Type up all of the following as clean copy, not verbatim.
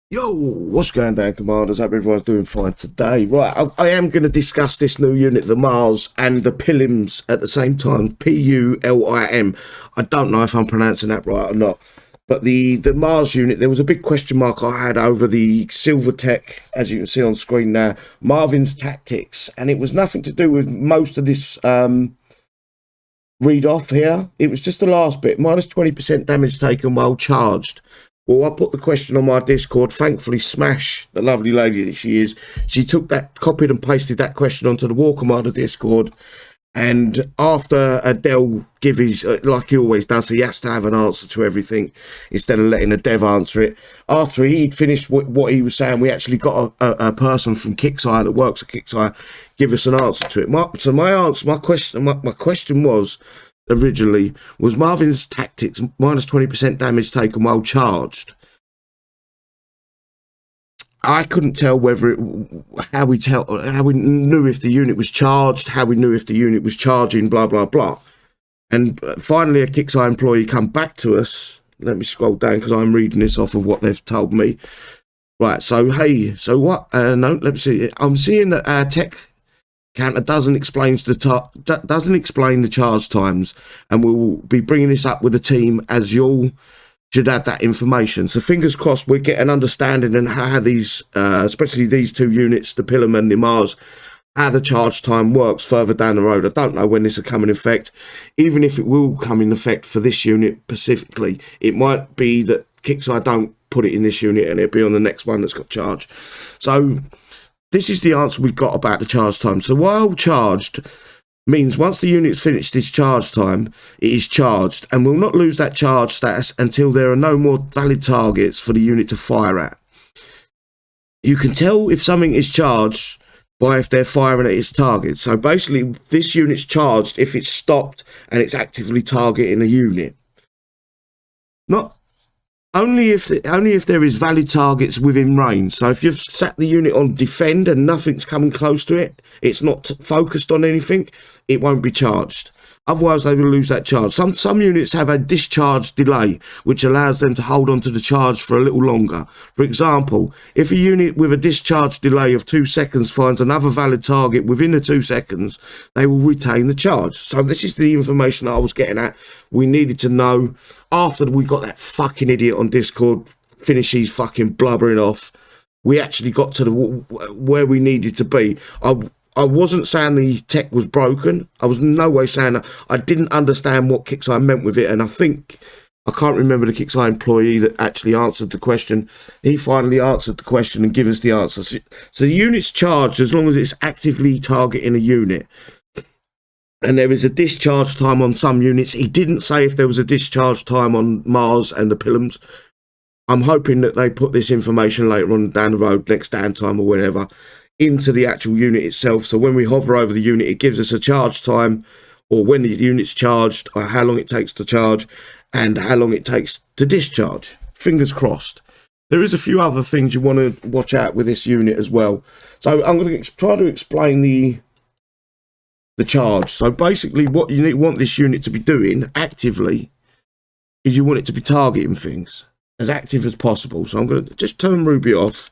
Yo, what's going down, Commanders? Hope everyone's doing fine today. Right, I am going to discuss this new unit, the Mars and the Pilims at the same time. Pulim. I don't know if I'm pronouncing that right or not. But the Mars unit, there was a big question mark I had over the Silver Tech, as you can see on screen now, Marvin's tactics. And it was nothing to do with most of this read off here. It was just the last bit, minus 20% damage taken while charged. Well, I put the question on my Discord. Thankfully, Smash, the lovely lady that she is, she took that, copied and pasted that question onto the War Commander Discord. And after Adele give his, like he always does, he has to have an answer to everything instead of letting a dev answer it. After he'd finished what he was saying, we actually got a person from Kixeye that works at Kixeye give us an answer to it. My question was, originally, was Marvin's tactics minus 20% damage taken while charged. I couldn't tell whether how we knew if the unit was charged, how we knew if the unit was charging, blah blah blah. And finally, a Kixeye employee come back to us. Let me scroll down because I'm reading this off of what they've told me. Right. So hey, so what? No, let me see. I'm seeing that our tech counter doesn't explain the charge times, and we'll be bringing this up with the team as you'll should have that information. So fingers crossed we get an understanding and how these, especially these two units, the Pilam and the Mars, how the charge time works further down the road. I don't know when this will come in effect. Even if it will come in effect for this unit specifically, it might be that Kixeye don't put it in this unit and it'll be on the next one that's got charge. So this is the answer we've got about the charge time. So while charged means once the unit's finished its charge time, it is charged and will not lose that charge status until there are no more valid targets for the unit to fire at. You can tell if something is charged by if they're firing at its target. So basically, this unit's charged if it's stopped and it's actively targeting a unit. Not only if there is valid targets within range. So if you've sat the unit on defend and nothing's coming close to it, it's not focused on anything, it won't be charged. Otherwise, they will lose that charge. Some units have a discharge delay, which allows them to hold on to the charge for a little longer. For example, if a unit with a discharge delay of 2 seconds finds another valid target within the 2 seconds, they will retain the charge. So this is the information I was getting at. We needed to know after we got that fucking idiot on Discord finish his fucking blubbering off. We actually got to where we needed to be. I wasn't saying the tech was broken. I was in no way saying that. I didn't understand what Kixeye meant with it. And I can't remember the Kixeye employee that actually answered the question. He finally answered the question and gave us the answer. So the unit's charged as long as it's actively targeting a unit. And there is a discharge time on some units. He didn't say if there was a discharge time on Mars and the Pilums. I'm hoping that they put this information later on down the road, next downtime or whenever, into the actual unit itself. So when we hover over the unit, it gives us a charge time, or when the unit's charged, or how long it takes to charge, and how long it takes to discharge. Fingers crossed. There is a few other things you want to watch out with this unit as well. So I'm going to try to explain the charge. So basically what you want this unit to be doing actively is you want it to be targeting things as active as possible. So I'm going to just turn Ruby off.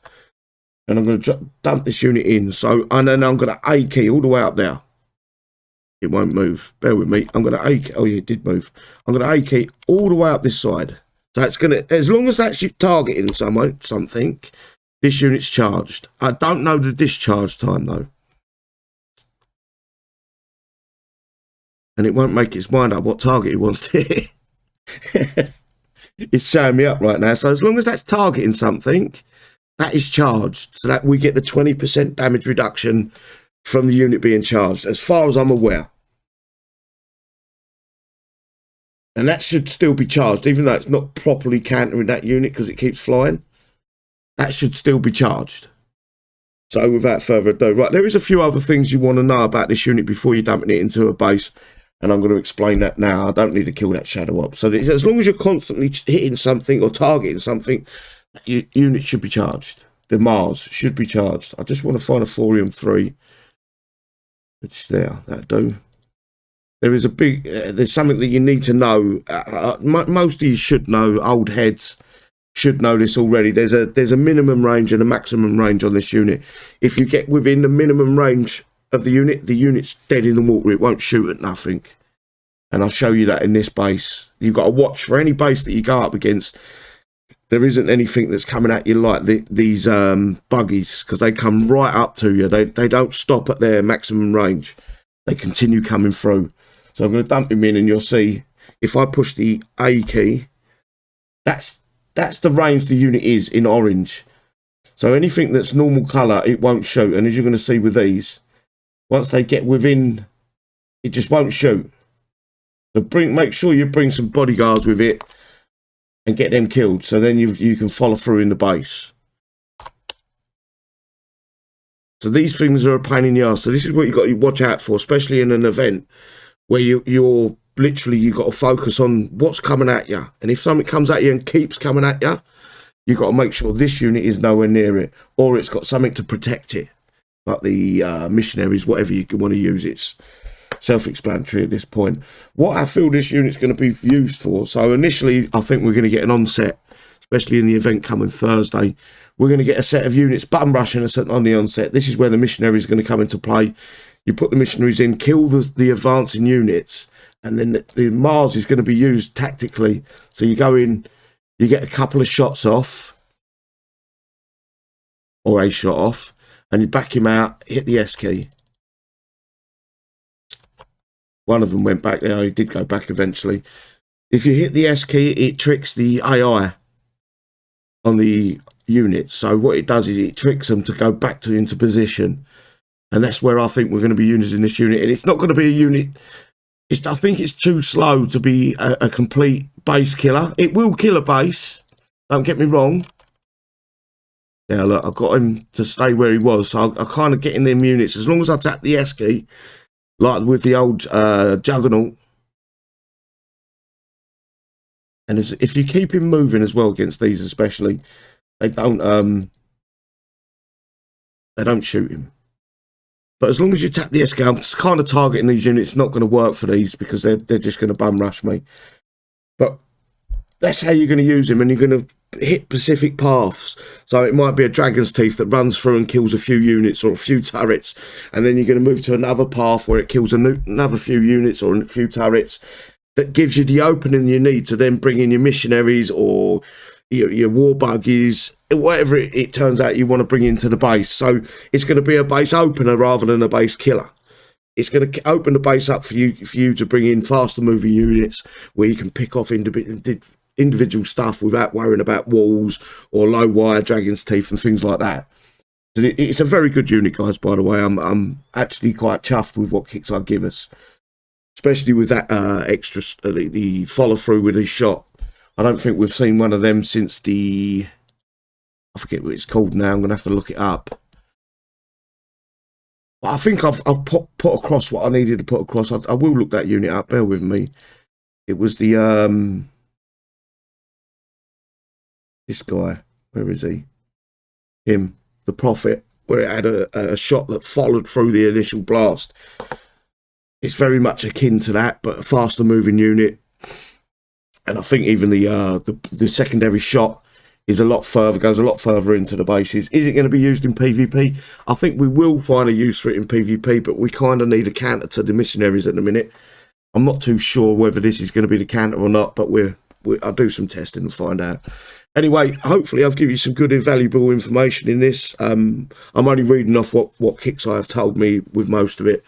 And I'm going to dump this unit in. And then I'm going to A key all the way up there. It won't move. Bear with me. I'm going to A key. Oh, yeah, it did move. I'm going to A key all the way up this side. So it's going to, as long as that's targeting something, this unit's charged. I don't know the discharge time, though. And it won't make its mind up what target it wants to hit. It's showing me up right now. So as long as that's targeting something, that is charged, so that we get the 20% damage reduction from the unit being charged, as far as I'm aware. And that should still be charged, even though it's not properly countering that unit because it keeps flying. That should still be charged. So without further ado, right, there is a few other things you want to know about this unit before you're dumping it into a base. And I'm going to explain that now. I don't need to kill that shadow up. So as long as you're constantly hitting something or targeting something, unit should be charged. The Mars should be charged. I just want to find a Thorium 3. Which that'll do. There is a big, there's something that you need to know. Most of you should know, old heads. should know this already. There's a minimum range and a maximum range on this unit. If you get within the minimum range of the unit's dead in the water. It won't shoot at nothing. And I'll show you that in this base. You've got to watch for any base that you go up against. There isn't anything that's coming at you like these buggies, because they come right up to you. They don't stop at their maximum range. They continue coming through. So I'm going to dump him in, and you'll see if I push the A key, that's the range the unit is in orange. So anything that's normal colour, it won't shoot. And as you're going to see with these, once they get within, it just won't shoot. So make sure you bring some bodyguards with it and get them killed. So then you can follow through in the base. So these things are a pain in the arse. So this is what you've got to watch out for, especially in an event where you're literally, you've got to focus on what's coming at you. And if something comes at you and keeps coming at you, you've got to make sure this unit is nowhere near it, or it's got something to protect it. Like the missionaries, whatever you want to use, it's self-explanatory at this point. What I feel this unit's going to be used for, so initially I think we're going to get an onset, especially in the event coming Thursday. We're going to get a set of units button rushing us on the onset. This is where the missionaries are going to come into play. You put the missionaries in, kill the advancing units, and then the Mars is going to be used tactically. So you go in, you get a couple of shots off, or a shot off, and you back him out, hit the S key. One of them went back there. He did go back eventually. If you hit the S key, it tricks the AI on the unit. So what it does is it tricks them to go back into position. And that's where I think we're going to be using this unit. And it's not going to be a unit. I think it's too slow to be a complete base killer. It will kill a base. Don't get me wrong. Yeah, look, I got him to stay where he was. So I kind of get in them units. As long as I tap the S key, like with the old Juggernaut. And if you keep him moving as well against these especially, they don't shoot him. But as long as you tap the S key, I'm kind of targeting these units. Not going to work for these because they're just going to bum rush me. But that's how you're going to use him, and you're going to hit specific paths. So it might be a Dragon's Teeth that runs through and kills a few units or a few turrets, and then you're going to move to another path where it kills another few units or a few turrets. That gives you the opening you need to then bring in your missionaries or your war buggies, whatever it turns out you want to bring into the base. So it's going to be a base opener rather than a base killer. It's going to open the base up for you to bring in faster moving units where you can pick off individual stuff without worrying about walls or low wire Dragon's Teeth and things like that. So it's a very good unit, guys, by the way. I'm actually quite chuffed with what Kixeye give us, especially with that extra, the follow through with his shot. I don't think we've seen one of them since I forget what it's called now. I'm going to have to look it up. But I think I've put across what I needed to put across. I will look that unit up. Bear with me. It was the this guy. Where is he? Him, the Prophet, where it had a shot that followed through the initial blast. It's very much akin to that, but a faster moving unit. And I think even the secondary shot is a lot further, goes a lot further into the bases. Is it going to be used in PvP? I think we will find a use for it in PvP, but we kind of need a counter to the missionaries at the minute. I'm not too sure whether this is going to be the counter or not, but I'll do some testing and find out. Anyway, hopefully I've given you some good and valuable information in this. I'm only reading off what Kixeye have told me with most of it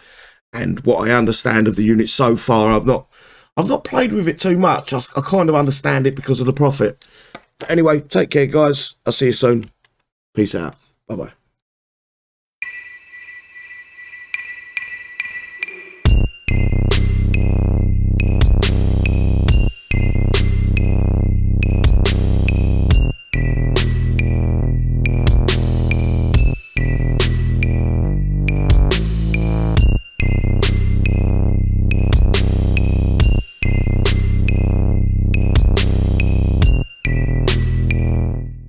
and what I understand of the unit so far. I've not played with it too much. I kind of understand it because of the Prophet. But anyway, take care, guys. I'll see you soon. Peace out. Bye-bye.